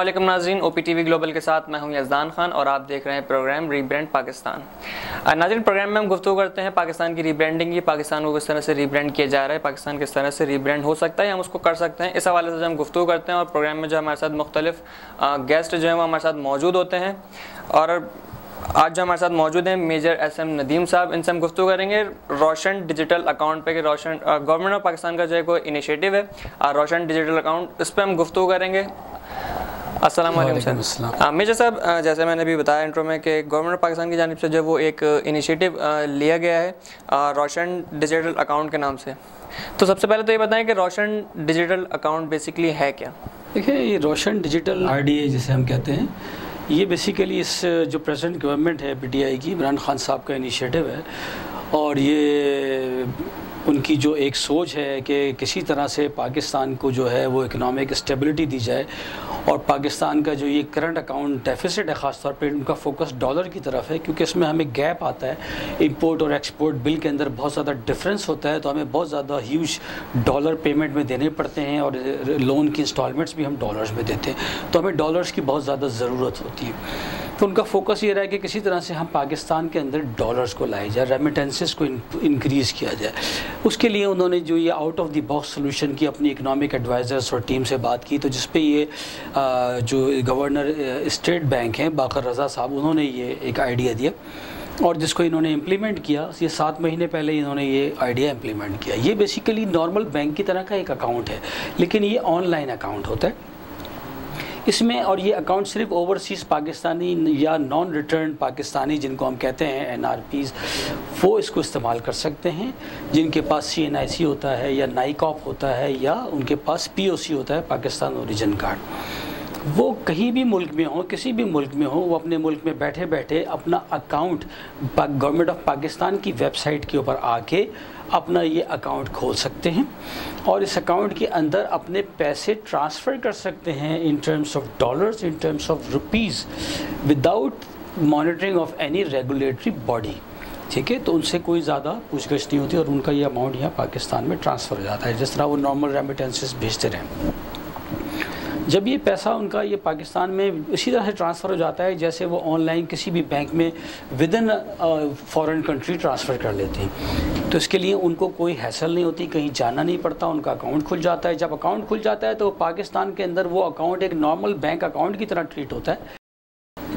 अस्सलामुअलैकुम नाज़रीन, OPTV global के साथ मैं हूं यज़दान खान और आप देख रहे हैं प्रोग्राम रीब्रांड पाकिस्तान। नाज़रीन, प्रोग्राम में हम गुफ्तगू करते हैं पाकिस्तान की रीब्रांडिंग की, पाकिस्तान को किस तरह से रीब्रांड किया जा रहा है, पाकिस्तान किस तरह से रीब्रांड हो सकता है, हम उसको कर सकते हैं। इस हवाले से जो हम गुफ्तगू करते हैं और प्रोग्राम में जो हमारे साथ मुख्तलिफ गेस्ट जो हैं वो हमारे साथ मौजूद होते हैं। और आज जो हमारे साथ मौजूद हैं मेजर SM नदीम साहब, इनसे हम गुफ्तगू करेंगे रोशन डिजिटल अकाउंट पे कि रोशन गवर्नमेंट ऑफ पाकिस्तान का जो है कोई इनिशिएटिव है रोशन डिजिटल अकाउंट, इस पर हम गुफ्तगू करेंगे। अस्सलाम वालेकुम सर। मेजर साहब, जैसे मैंने भी बताया इंट्रो में कि गवर्नमेंट ऑफ पाकिस्तान की जानिब से जो वो एक इनिशिएटिव लिया गया है रोशन डिजिटल अकाउंट के नाम से, तो सबसे पहले तो ये बताएं कि रोशन डिजिटल अकाउंट बेसिकली है क्या? देखिए, ये रोशन डिजिटल RDA जिसे हम कहते हैं, ये बेसिकली इस जो प्रेजेंट गवर्नमेंट है PTI की, इमरान खान साहब का इनिशिएटिव है। और ये उनकी जो एक सोच है कि किसी तरह से पाकिस्तान को जो है वो इकोनॉमिक स्टेबिलिटी दी जाए, और पाकिस्तान का जो ये करंट अकाउंट डेफिसिट है, ख़ास तौर पे उनका फोकस डॉलर की तरफ है, क्योंकि इसमें हमें गैप आता है। इंपोर्ट और एक्सपोर्ट बिल के अंदर बहुत ज़्यादा डिफरेंस होता है, तो हमें बहुत ज़्यादा ह्यूज डॉलर पेमेंट में देने पड़ते हैं, और लोन की इंस्टॉलमेंट्स भी हम डॉलर्स में देते हैं, तो हमें डॉलर्स की बहुत ज़्यादा ज़रूरत होती है। तो उनका फोकस ये रहा है कि किसी तरह से हम पाकिस्तान के अंदर डॉलर्स को लाए जाए, रेमिटेंसेस को इंक्रीज़ किया जाए। उसके लिए उन्होंने जो ये out of the box solution की अपनी इकोनॉमिक एडवाइज़र्स और टीम से बात की, तो जिस पे ये जो गवर्नर स्टेट बैंक हैं बाकर रज़ा साहब, उन्होंने ये एक आइडिया दिया और जिसको इन्होंने इम्प्लीमेंट किया। ये 7 महीने पहले इन्होंने ये आइडिया इम्प्लीमेंट किया। ये बेसिकली नॉर्मल बैंक की तरह का एक अकाउंट है, लेकिन ये ऑनलाइन अकाउंट होता है इसमें। और ये अकाउंट सिर्फ ओवरसीज़ पाकिस्तानी या नॉन रिटर्न पाकिस्तानी, जिनको हम कहते हैं NRPs, वो इसको इस्तेमाल कर सकते हैं। जिनके पास CNIC होता है या नाइकॉप होता है या उनके पास POC होता है, पाकिस्तान ओरिजिन कार्ड, वो कहीं भी मुल्क में हो, किसी भी मुल्क में हो, वो अपने मुल्क में बैठे बैठे अपना अकाउंट गवर्नमेंट ऑफ पाकिस्तान की वेबसाइट के ऊपर आके अपना ये अकाउंट खोल सकते हैं, और इस अकाउंट के अंदर अपने पैसे ट्रांसफ़र कर सकते हैं in terms of dollars, in terms of rupees, without monitoring of any regulatory body. ठीक है, तो उनसे कोई ज़्यादा पूछगछ नहीं होती और उनका ये अमाउंट यहाँ पाकिस्तान में ट्रांसफ़र हो जाता है, जिस तरह वो नॉर्मल रेमिटेंसेस भेजते रहें। जब ये पैसा उनका ये पाकिस्तान में इसी तरह से ट्रांसफ़र हो जाता है जैसे वो ऑनलाइन किसी भी बैंक में with in foreign country transfer कर लेते हैं। तो इसके लिए उनको कोई हैसल नहीं होती, कहीं जाना नहीं पड़ता, उनका अकाउंट खुल जाता है। जब अकाउंट खुल जाता है तो पाकिस्तान के अंदर वो अकाउंट एक नॉर्मल बैंक अकाउंट की तरह ट्रीट होता है।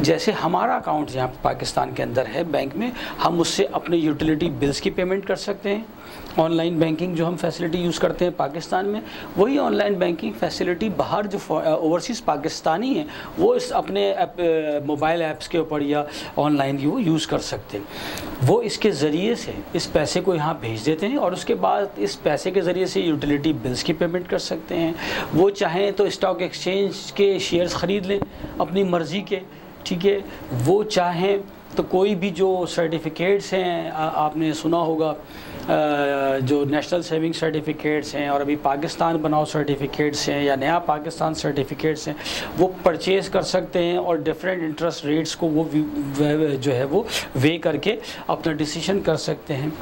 जैसे हमारा अकाउंट यहाँ पाकिस्तान के अंदर है बैंक में, हम उससे अपने यूटिलिटी बिल्स की पेमेंट कर सकते हैं। ऑनलाइन बैंकिंग जो हम फैसिलिटी यूज़ करते हैं पाकिस्तान में, वही ऑनलाइन बैंकिंग फैसिलिटी बाहर जो ओवरसीज़ पाकिस्तानी हैं वो इस अपने मोबाइल ऐप्स के ऊपर या ऑनलाइन वो यूज़ कर सकते हैं। वो इसके ज़रिए से इस पैसे को यहाँ भेज देते हैं और उसके बाद इस पैसे के ज़रिए से यूटिलिटी बिल्स की पेमेंट कर सकते हैं। वो चाहें तो स्टॉक एक्सचेंज के शेयर्स ख़रीद लें अपनी मर्ज़ी के, ठीक है। वो चाहें तो कोई भी जो सर्टिफिकेट्स हैं, आपने सुना होगा जो नेशनल सेविंग सर्टिफिकेट्स हैं और अभी पाकिस्तान बनाओ सर्टिफिकेट्स हैं या नया पाकिस्तान सर्टिफिकेट्स हैं, वो परचेज़ कर सकते हैं और डिफरेंट इंटरेस्ट रेट्स को वो जो है वो वे करके अपना डिसीजन कर सकते हैं।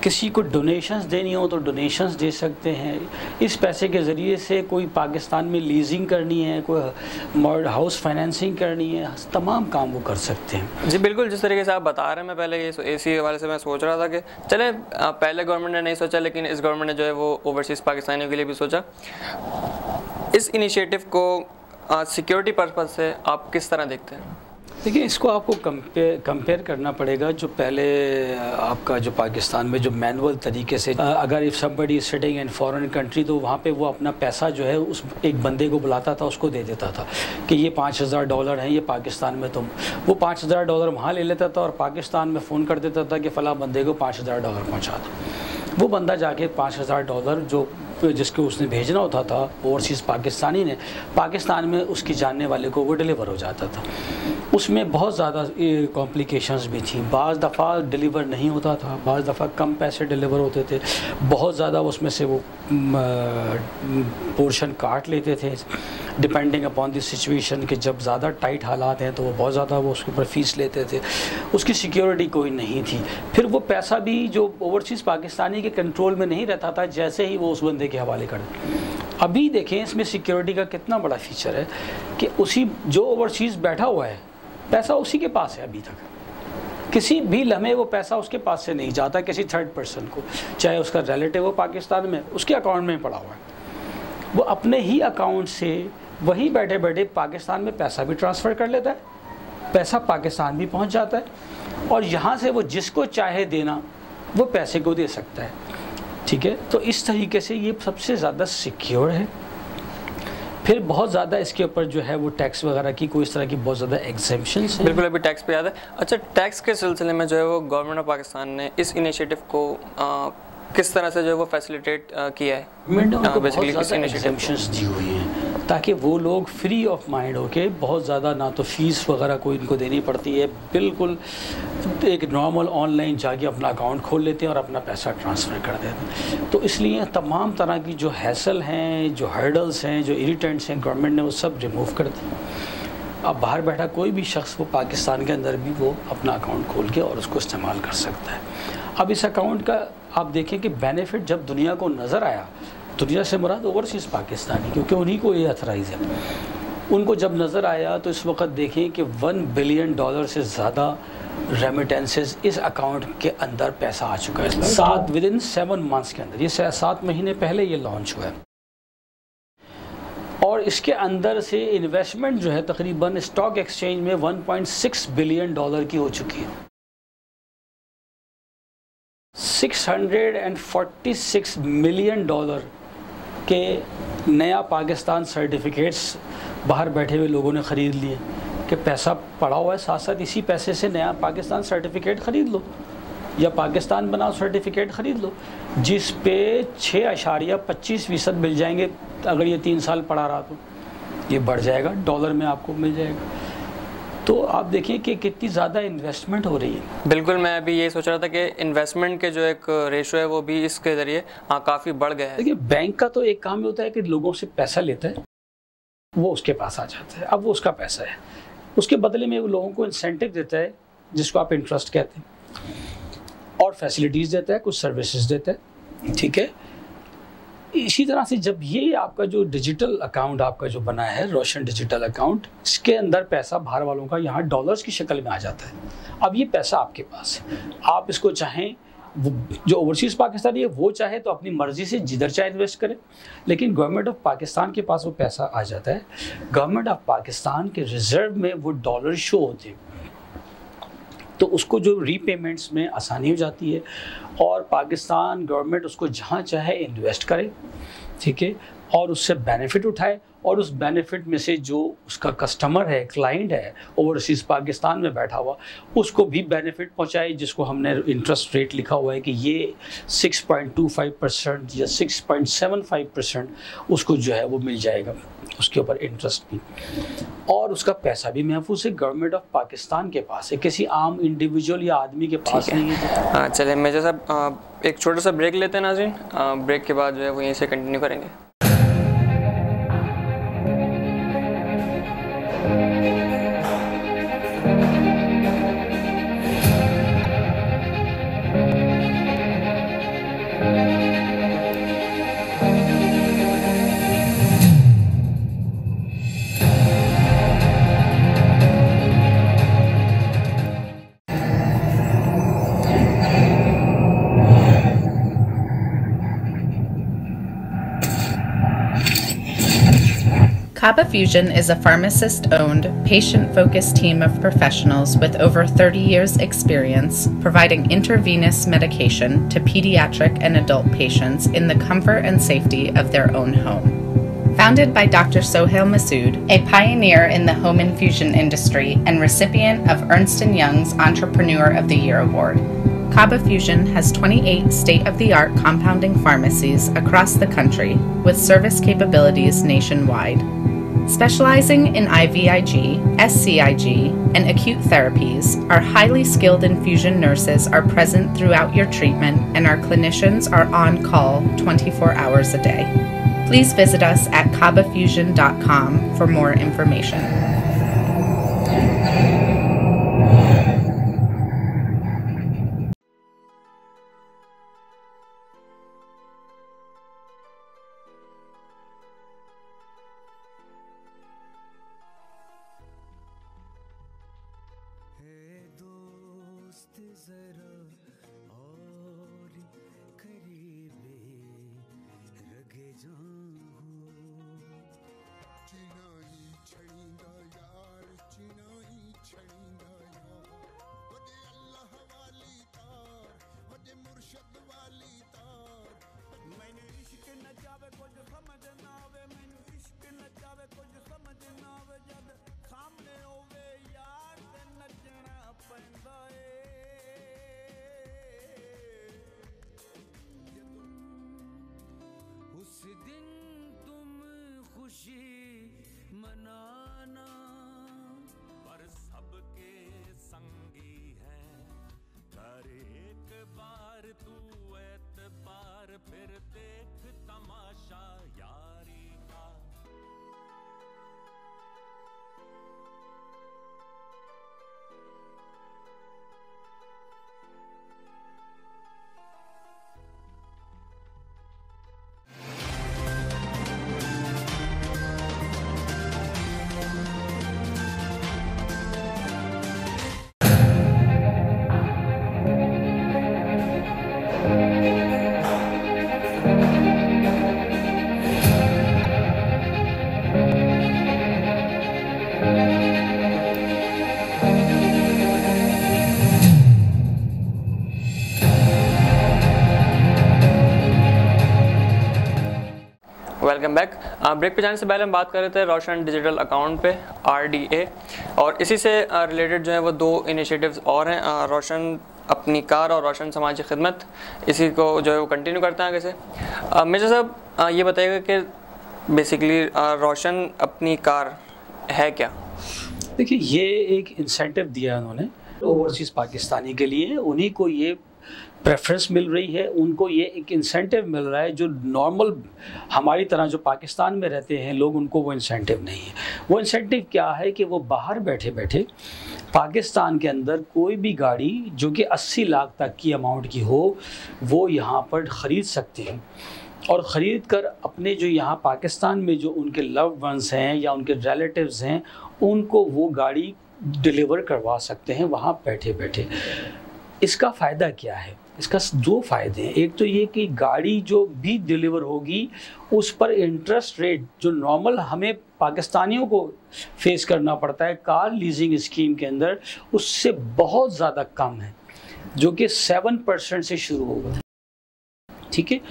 किसी को डोनेशंस देनी हो तो डोनेशंस दे सकते हैं। इस पैसे के ज़रिए से कोई पाकिस्तान में लीजिंग करनी है, कोई हाउस फाइनेंसिंग करनी है, तमाम काम वो कर सकते हैं। जी बिल्कुल, जिस तरीके से आप बता रहे हैं, मैं पहले ये इसी वाले से मैं सोच रहा था कि चले पहले गवर्नमेंट ने नहीं सोचा, लेकिन इस गवर्नमेंट ने जो है वो ओवरसीज़ पाकिस्तानियों के लिए भी सोचा। इस इनिशिएटिव को सिक्योरिटी पर्पज़ से आप किस तरह देखते हैं? देखिए, इसको आपको कंपेयर करना पड़ेगा जो पहले आपका जो पाकिस्तान में जो मैनुअल तरीके से अगर if somebody is sitting in foreign country, तो वहाँ पे वो अपना पैसा जो है उस एक बंदे को बुलाता था, उसको दे देता था कि ये $5000 हैं, ये पाकिस्तान में तुम, वो $5000 वहाँ ले लेता था और पाकिस्तान में फ़ोन कर देता था कि फ़लाँ बंदे को $5000 पहुँचा दो। वो बंदा जाके $5000 जो जिसको उसने भेजना होता था ओवरसीज़ पाकिस्तानी ने, पाकिस्तान में उसकी जानने वाले को वो डिलीवर हो जाता था। उसमें बहुत ज़्यादा कॉम्प्लिकेशंस भी थी, बाज़ दफ़ा डिलीवर नहीं होता था, बाज़ दफ़ा कम पैसे डिलीवर होते थे, बहुत ज़्यादा उसमें से वो पोर्शन काट लेते थे डिपेंडिंग अपॉन द सिचुएशन कि जब ज़्यादा टाइट हालात हैं तो वो बहुत ज़्यादा वो उसके ऊपर फ़ीस लेते थे, उसकी सिक्योरिटी कोई नहीं थी। फिर वो पैसा भी जो ओवरसीज़ पाकिस्तानी के कंट्रोल में नहीं रहता था, जैसे ही वो उस बंदे के हवाले कर अभी देखें इसमें सिक्योरिटी का कितना बड़ा फीचर है कि उसी जो ओवरसीज़ बैठा हुआ है पैसा उसी के पास है, अभी तक किसी भी लम्हे वो पैसा उसके पास से नहीं जाता किसी थर्ड पर्सन को, चाहे उसका रिलेटिव हो पाकिस्तान में, उसके अकाउंट में पड़ा हुआ है, वो अपने ही अकाउंट से वही बैठे बैठे पाकिस्तान में पैसा भी ट्रांसफ़र कर लेता है, पैसा पाकिस्तान भी पहुंच जाता है और यहाँ से वो जिसको चाहे देना वो पैसे को दे सकता है। ठीक है, तो इस तरीके से ये सबसे ज़्यादा सिक्योर है। फिर बहुत ज़्यादा इसके ऊपर जो है वो टैक्स वगैरह की कोई इस तरह की बहुत ज़्यादा एग्जेम्पशंस हैं। बिल्कुल, अभी टैक्स पे याद है। अच्छा, टैक्स के सिलसिले में जो है वो गवर्नमेंट ऑफ पाकिस्तान ने इस इनिशिएटिव को किस तरह से जो है वो फैसिलिटेट किया है? गवर्नमेंट ने बेसिकली किस एग्जेम्पशंस दी हुई हैं ताकि वो लोग फ्री ऑफ माइंड होके, बहुत ज़्यादा ना तो फ़ीस वगैरह कोई इनको देनी पड़ती है, बिल्कुल एक नॉर्मल ऑनलाइन जाके अपना अकाउंट खोल लेते हैं और अपना पैसा ट्रांसफ़र कर देते हैं। तो इसलिए तमाम तरह की जो हैसल हैं, जो हर्डल्स हैं, जो इरिटेंट्स हैं, गवर्नमेंट ने वो सब रिमूव कर दी। अब बाहर बैठा कोई भी शख्स वो पाकिस्तान के अंदर भी वो अपना अकाउंट खोल के और उसको इस्तेमाल कर सकता है। अब इस अकाउंट का आप देखें कि बेनिफिट जब दुनिया को नज़र आया, दुनिया से मुराद ओवरसीज़ पाकिस्तानी, क्योंकि उन्हीं को ये अथराइज है, उनको जब नज़र आया तो इस वक्त देखें कि $1 बिलियन से ज़्यादा रेमिटेंसेस इस अकाउंट के अंदर पैसा आ चुका है विदिन 7 मंथ्स के अंदर। ये 7 महीने पहले ये लॉन्च हुआ है और इसके अंदर से इन्वेस्टमेंट जो है तकरीबन स्टॉक एक्सचेंज में $1.6 बिलियन की हो चुकी है। $646 मिलियन के नया पाकिस्तान सर्टिफिकेट्स बाहर बैठे हुए लोगों ने ख़रीद लिए कि पैसा पड़ा हुआ है, साथ साथ इसी पैसे से नया पाकिस्तान सर्टिफिकेट ख़रीद लो या पाकिस्तान बनाओ सर्टिफिकेट ख़रीद लो, जिस पे 6.25% मिल जाएंगे। अगर ये 3 साल पड़ा रहा तो ये बढ़ जाएगा, डॉलर में आपको मिल जाएगा। तो आप देखिए कि कितनी ज़्यादा इन्वेस्टमेंट हो रही है। बिल्कुल, मैं अभी ये सोच रहा था कि इन्वेस्टमेंट के जो एक रेशो है वो भी इसके ज़रिए काफ़ी बढ़ गया है। देखिए, बैंक का तो एक काम होता है कि लोगों से पैसा लेता है, वो उसके पास आ जाता है, अब वो उसका पैसा है, उसके बदले में वो लोगों को इंसेंटिव देता है जिसको आप इंटरेस्ट कहते हैं, और फैसिलिटीज़ देता है, कुछ सर्विसेज देता है। ठीक है, इसी तरह से जब ये आपका जो डिजिटल अकाउंट आपका जो बना है, रोशन डिजिटल अकाउंट, इसके अंदर पैसा बाहर वालों का यहाँ डॉलर्स की शक्ल में आ जाता है। अब ये पैसा आपके पास है, आप इसको चाहें, जो ओवरसीज़ पाकिस्तानी है वो चाहे तो अपनी मर्ज़ी से जिधर चाहे इन्वेस्ट करे, लेकिन गवर्नमेंट ऑफ पाकिस्तान के पास वो पैसा आ जाता है। गवर्नमेंट ऑफ पाकिस्तान के रिज़र्व में वो डॉलर शो होते हैं, तो उसको जो रीपेमेंट्स में आसानी हो जाती है और पाकिस्तान गवर्नमेंट उसको जहाँ चाहे इन्वेस्ट करे, ठीक है, और उससे बेनिफिट उठाए, और उस बेनिफिट में से जो उसका कस्टमर है, क्लाइंट है ओवरसीज़ पाकिस्तान में बैठा हुआ, उसको भी बेनिफिट पहुंचाए, जिसको हमने इंटरेस्ट रेट लिखा हुआ है कि ये 6.25% या 6.75% उसको जो है वो मिल जाएगा, उसके ऊपर इंटरेस्ट भी, और उसका पैसा भी महफूज है, गवर्नमेंट ऑफ पाकिस्तान के पास है, किसी आम इंडिविजुअल या आदमी के पास नहीं है। चलिए मेजर साहब एक छोटा सा ब्रेक लेते हैं नाज़रीन, ब्रेक के बाद जो है वो यहीं से कंटिन्यू करेंगे। Kaba Fusion is a pharmacist-owned, patient-focused team of professionals with over 30 years' experience providing intravenous medication to pediatric and adult patients in the comfort and safety of their own home. Founded by Dr. Sohail Masood, a pioneer in the home infusion industry and recipient of Ernst & Young's Entrepreneur of the Year Award, Kaba Fusion has 28 state-of-the-art compounding pharmacies across the country with service capabilities nationwide. Specializing in IVIG, SCIG, and acute therapies, our highly skilled infusion nurses are present throughout your treatment, and our clinicians are on call 24 hours a day. Please visit us at kabafusion.com for more information. खुशी मनाना, पर सबके संगी है। कर एक बार तू एतबार, फिर देख तमाशा यारी का। Welcome back. ब्रेक पे जाने से पहले हम बात कर रहे थे रोशन डिजिटल अकाउंट पे, RDA, और इसी से रिलेटेड जो है वो 2 इनिशिएटिव्स और हैं, रोशन अपनी कार और रोशन समाजी खिदमत। इसी को जो है वो कंटिन्यू करते हैं आगे से। मिर्जा साहब ये बताइएगा कि बेसिकली रोशन अपनी कार है क्या? देखिए, ये एक इंसेंटिव दिया है उन्होंने ओवरसीज़ पाकिस्तानी के लिए। उन्हीं को ये प्रेफरेंस मिल रही है, उनको ये एक इंसेंटिव मिल रहा है जो नॉर्मल हमारी तरह जो पाकिस्तान में रहते हैं लोग, उनको वो इंसेंटिव नहीं है। वो इंसेंटिव क्या है कि वो बाहर बैठे बैठे पाकिस्तान के अंदर कोई भी गाड़ी जो कि 80 लाख तक की अमाउंट की हो, वो यहाँ पर ख़रीद सकते हैं और ख़रीद कर अपने जो यहाँ पाकिस्तान में जो उनके लव वंस हैं या उनके रिलेटिव्स हैं, उनको वो गाड़ी डिलीवर करवा सकते हैं वहाँ बैठे बैठे। इसका फ़ायदा क्या है? इसका 2 फ़ायदे हैं। एक तो ये कि गाड़ी जो भी डिलीवर होगी उस पर इंटरेस्ट रेट जो नॉर्मल हमें पाकिस्तानियों को फेस करना पड़ता है कार लीजिंग स्कीम के अंदर, उससे बहुत ज़्यादा कम है, जो कि 7% से शुरू होगा। ठीक है,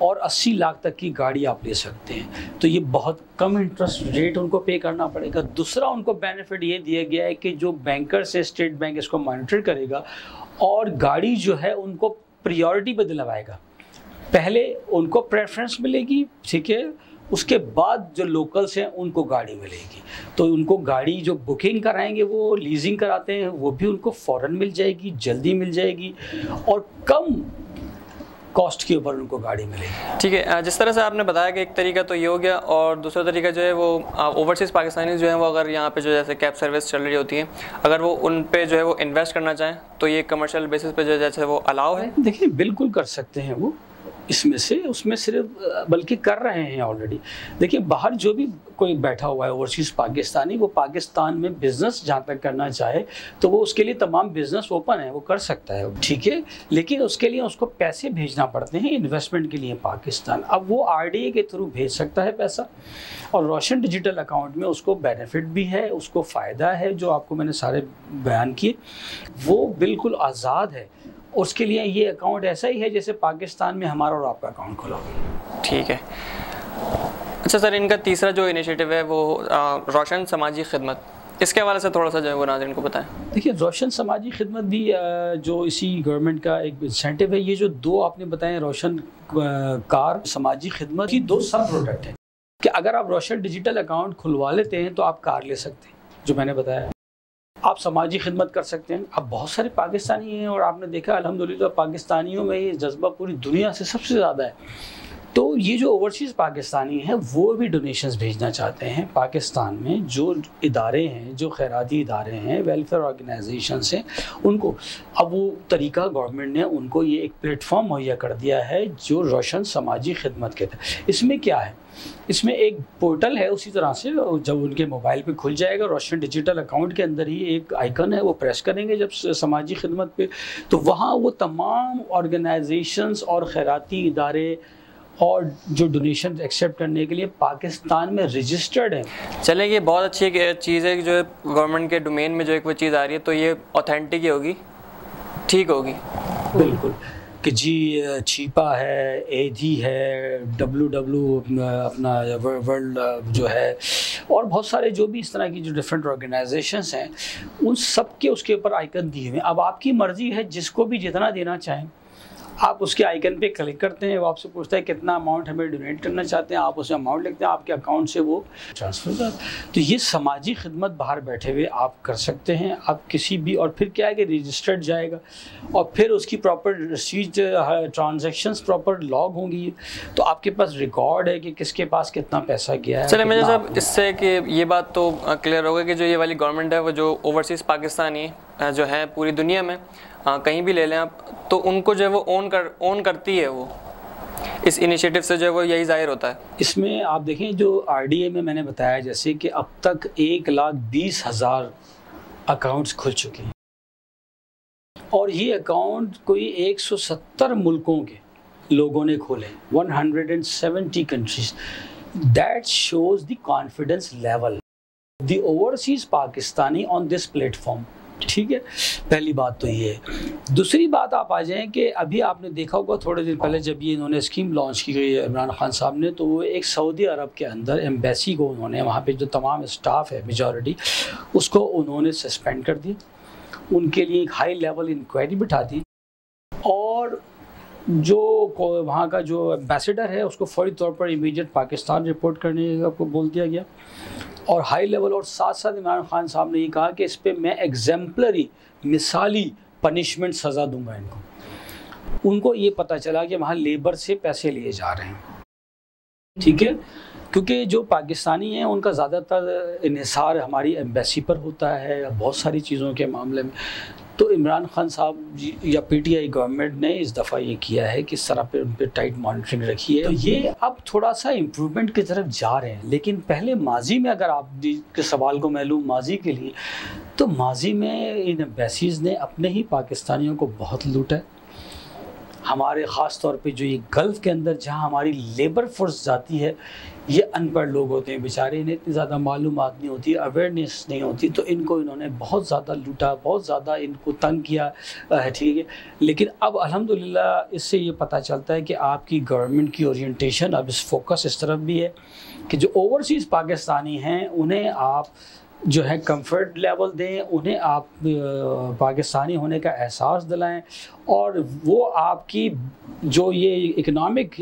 और 80 लाख तक की गाड़ी आप ले सकते हैं, तो ये बहुत कम इंटरेस्ट रेट उनको पे करना पड़ेगा। दूसरा उनको बेनिफिट ये दिया गया है कि जो बैंकर से स्टेट बैंक इसको मॉनिटर करेगा और गाड़ी जो है उनको प्रायोरिटी पे दिलवाएगा। पहले उनको प्रेफरेंस मिलेगी, ठीक है, उसके बाद जो लोकल्स हैं उनको गाड़ी मिलेगी। तो उनको गाड़ी जो बुकिंग कराएंगे, वो लीजिंग कराते हैं, वो भी उनको फ़ौरन मिल जाएगी, जल्दी मिल जाएगी और कम कॉस्ट के ऊपर उनको गाड़ी मिलेगी। ठीक है, जिस तरह से आपने बताया कि एक तरीका तो ये हो गया, और दूसरा तरीका जो है वो ओवरसीज़ पाकिस्तानी जो है वो अगर यहाँ पे जो जैसे कैब सर्विस चल रही होती है, अगर वो उन पे जो है वो इन्वेस्ट करना चाहें तो ये कमर्शियल बेसिस पे जो जैसे वो अलाउ है। देखिए, बिल्कुल कर सकते हैं वो, इसमें से उसमें सिर्फ बल्कि कर रहे हैं ऑलरेडी। देखिए, बाहर जो भी कोई बैठा हुआ है ओवरसीज़ पाकिस्तानी, वो पाकिस्तान में बिज़नेस जहाँ तक करना चाहे तो वो उसके लिए तमाम बिज़नेस ओपन है, वो कर सकता है, ठीक है, लेकिन उसके लिए उसको पैसे भेजना पड़ते हैं इन्वेस्टमेंट के लिए पाकिस्तान। अब वो RDA के थ्रू भेज सकता है पैसा, और रोशन डिजिटल अकाउंट में उसको बेनिफिट भी है, उसको फ़ायदा है जो आपको मैंने सारे बयान किए, वो बिल्कुल आज़ाद है। उसके लिए ये अकाउंट ऐसा ही है जैसे पाकिस्तान में हमारा और आपका अकाउंट खुला हुआ। ठीक है। अच्छा सर, इनका तीसरा जो इनिशिएटिव है वो रोशन समाजी खिदमत, इसके हवाले से थोड़ा सा जो है वो नाज़रीन को बताएं। देखिए, रोशन समाजी खिदमत भी जो इसी गवर्नमेंट का एक इंसेंटिव है। ये जो 2 आपने बताए, रोशन कार, समाजी खिदमत, की 2 सब प्रोडक्ट हैं कि अगर आप रोशन डिजिटल अकाउंट खुलवा लेते हैं तो आप कार ले सकते हैं, जो मैंने बताया, आप समाजी खिदमत कर सकते हैं। अब बहुत सारे पाकिस्तानी हैं और आपने देखा अल्हम्दुलिल्लाह पाकिस्तानियों में ये जज्बा पूरी दुनिया से सबसे ज़्यादा है। तो ये जो ओवरसीज़ पाकिस्तानी हैं वो भी डोनेशंस भेजना चाहते हैं पाकिस्तान में। जो इदारे हैं, जो खैराती इदारे हैं, वेलफेयर ऑर्गेनाइजेशंस हैं, उनको अब वो तरीका गवर्नमेंट ने उनको ये एक प्लेटफॉर्म मुहैया कर दिया है जो रोशन समाजी खिदमत के तहत। इसमें क्या है, इसमें एक पोर्टल है, उसी तरह से जब उनके मोबाइल पे खुल जाएगा, रोशन डिजिटल अकाउंट के अंदर ही एक आइकन है, वो प्रेस करेंगे जब समाजी खिदमत पे, तो वहाँ वो तमाम ऑर्गेनाइजेशंस और खैराती इदारे और जो डोनेशन एक्सेप्ट करने के लिए पाकिस्तान में रजिस्टर्ड हैं। चलें, ये बहुत अच्छी चीज़ है कि जो गवर्नमेंट के डोमेन में जो एक वो चीज़ आ रही है तो ये ऑथेंटिक ही होगी, ठीक होगी। बिल्कुल, कि जी छीपा है, एधी है, WW अपना वर्ल्ड जो है, और बहुत सारे जो भी इस तरह की जो डिफरेंट ऑर्गेनाइजेशंस हैं, उन सब के उसके ऊपर आइकन दिए हुए हैं। अब आपकी मर्ज़ी है, जिसको भी जितना देना चाहें आप उसके आइकन पे क्लिक करते हैं, वो आपसे पूछता है कितना अमाउंट हमें डोनेट करना चाहते हैं, आप उसमें अमाउंट लिखते हैं, आपके अकाउंट से वो ट्रांसफ़र होता है। तो ये समाजी खिदमत बाहर बैठे हुए आप कर सकते हैं, आप किसी भी, और फिर क्या है कि रजिस्टर्ड जाएगा और फिर उसकी प्रॉपर रसीद ट्रांजेक्शंस प्रॉपर लॉग होंगी, तो आपके पास रिकॉर्ड है कि किसके पास कितना पैसा गया है। चलिए मेजर साहब, इससे कि ये बात तो क्लियर होगा कि जो ये वाली गवर्नमेंट है वो जो ओवरसीज़ पाकिस्तानी जो है पूरी दुनिया में कहीं भी ले लें आप, तो उनको जो है वो ओन करती है, वो इस इनिशिएटिव से जो है वो यही जाहिर होता है। इसमें आप देखें जो RDA में मैंने बताया जैसे कि अब तक 1,20,000 अकाउंट्स खुल चुके हैं और ये अकाउंट कोई 170 मुल्कों के लोगों ने खोले, 170 countries. That shows the confidence level the overseas Pakistani on this platform. ठीक है, पहली बात तो ये है। दूसरी बात आप आ जाएं कि अभी आपने देखा होगा थोड़े दिन पहले जब ये इन्होंने स्कीम लॉन्च की गई है इमरान खान साहब ने, तो वो एक सऊदी अरब के अंदर एम्बेसी को उन्होंने, वहाँ पे जो तमाम स्टाफ है मेजॉरिटी, उसको उन्होंने सस्पेंड कर दिया, उनके लिए एक हाई लेवल इंक्वायरी बिठा दी और जो वहाँ का जो एम्बेसडर है उसको फौरी तौर पर इमीडिएट पाकिस्तान रिपोर्ट करने को बोल दिया गया और हाई लेवल, और साथ साथ इमरान खान साहब ने ये कहा कि इस पर मैं एग्जाम्पलरी मिसाली पनिशमेंट सज़ा दूंगा इनको। उनको ये पता चला कि वहाँ लेबर से पैसे लिए जा रहे हैं, ठीक है, क्योंकि जो पाकिस्तानी हैं उनका ज़्यादातर इन्हिसार हमारी एम्बेसी पर होता है बहुत सारी चीज़ों के मामले में। तो इमरान खान साहब या PTI गवर्नमेंट ने इस दफ़ा ये किया है कि इस तरह पे उन पर टाइट मॉनिटरिंग रखी है। तो ये अब थोड़ा सा इम्प्रूवमेंट की तरफ जा रहे हैं, लेकिन पहले माजी में अगर आप के सवाल को मैं लूँ माजी के लिए, तो माजी में इन एम्बेसीज़ ने अपने ही पाकिस्तानियों को बहुत लूटा है। हमारे ख़ास तौर पे जो ये गल्फ़ के अंदर जहाँ हमारी लेबर फोर्स जाती है, ये अनपढ़ लोग होते हैं बेचारे, इन्हें इतनी ज़्यादा मालूमात नहीं होती, अवेयरनेस नहीं होती, तो इनको इन्होंने बहुत ज़्यादा लूटा, बहुत ज़्यादा इनको तंग किया है, ठीक है। लेकिन अब अल्हम्दुलिल्लाह इससे ये पता चलता है कि आपकी गवर्नमेंट की ओरिएंटेशन अब इस फोकस इस तरफ भी है कि जो ओवरसीज़ पाकिस्तानी हैं उन्हें आप जो है कंफर्ट लेवल दें, उन्हें आप पाकिस्तानी होने का एहसास दिलाएं और वो आपकी जो ये इकनॉमिक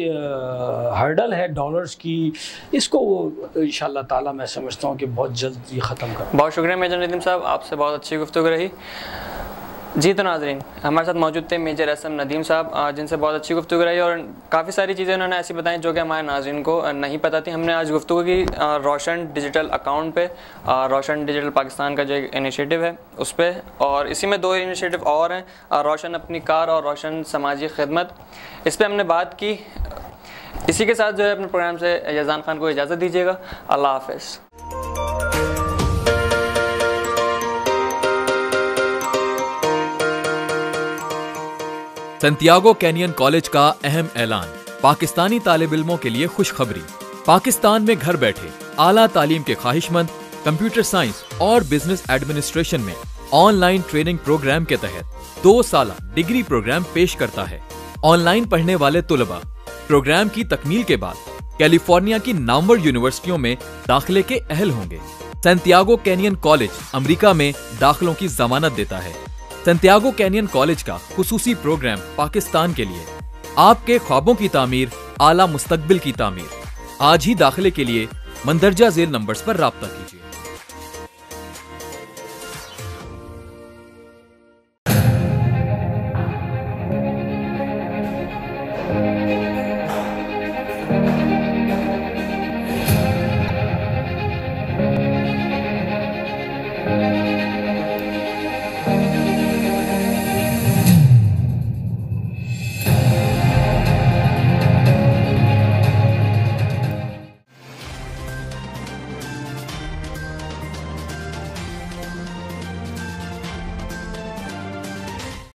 हर्डल है डॉलर्स की, इसको वो इंशाल्लाह ताला मैं समझता हूँ कि बहुत जल्द ये ख़त्म कर। बहुत शुक्रिया मेजर नदीम साहब, आपसे बहुत अच्छी गुफ्तगू रही। जी तो नाज़रीन, हमारे साथ मौजूद थे मेजर एहसन नदीम साहब, जिनसे बहुत अच्छी गुफ्तगू रही और काफ़ी सारी चीज़ें उन्होंने ऐसी बताई जो कि हमारे नाज़रीन को नहीं पता थी। हमने आज गुफ्तगू की रोशन डिजिटल अकाउंट पे, रोशन डिजिटल पाकिस्तान का जो इनिशिएटिव है उस पर, और इसी में 2 इनिशिएटिव और हैं, रोशन अपनी कार और रोशन समाजी खिदमत, इस पर हमने बात की। इसी के साथ जो है अपने प्रोग्राम से यज़ान खान को इजाज़त दीजिएगा। अल्लाह हाफ़िज़। सैंटियागो कैनियन कॉलेज का अहम ऐलान, पाकिस्तानी तालिब इल्मों के लिए खुशखबरी। पाकिस्तान में घर बैठे आला तालीम के ख्वाहिशमंद कंप्यूटर साइंस और बिजनेस एडमिनिस्ट्रेशन में ऑनलाइन ट्रेनिंग प्रोग्राम के तहत 2 साला डिग्री प्रोग्राम पेश करता है। ऑनलाइन पढ़ने वाले तुलबा प्रोग्राम की तकमील के बाद कैलिफोर्निया की नामवर यूनिवर्सिटियों में दाखिले के अहल होंगे। सैंटियागो कैनियन कॉलेज अमेरिका में दाखिलों की जमानत देता है। सैंटियागो कैनियन कॉलेज का खुसूसी प्रोग्राम पाकिस्तान के लिए, आपके ख्वाबों की तामीर, आला मुस्तकबिल की तामीर। आज ही दाखिले के लिए मंदरजा झेल नंबर्स पर राब्ता कीजिए।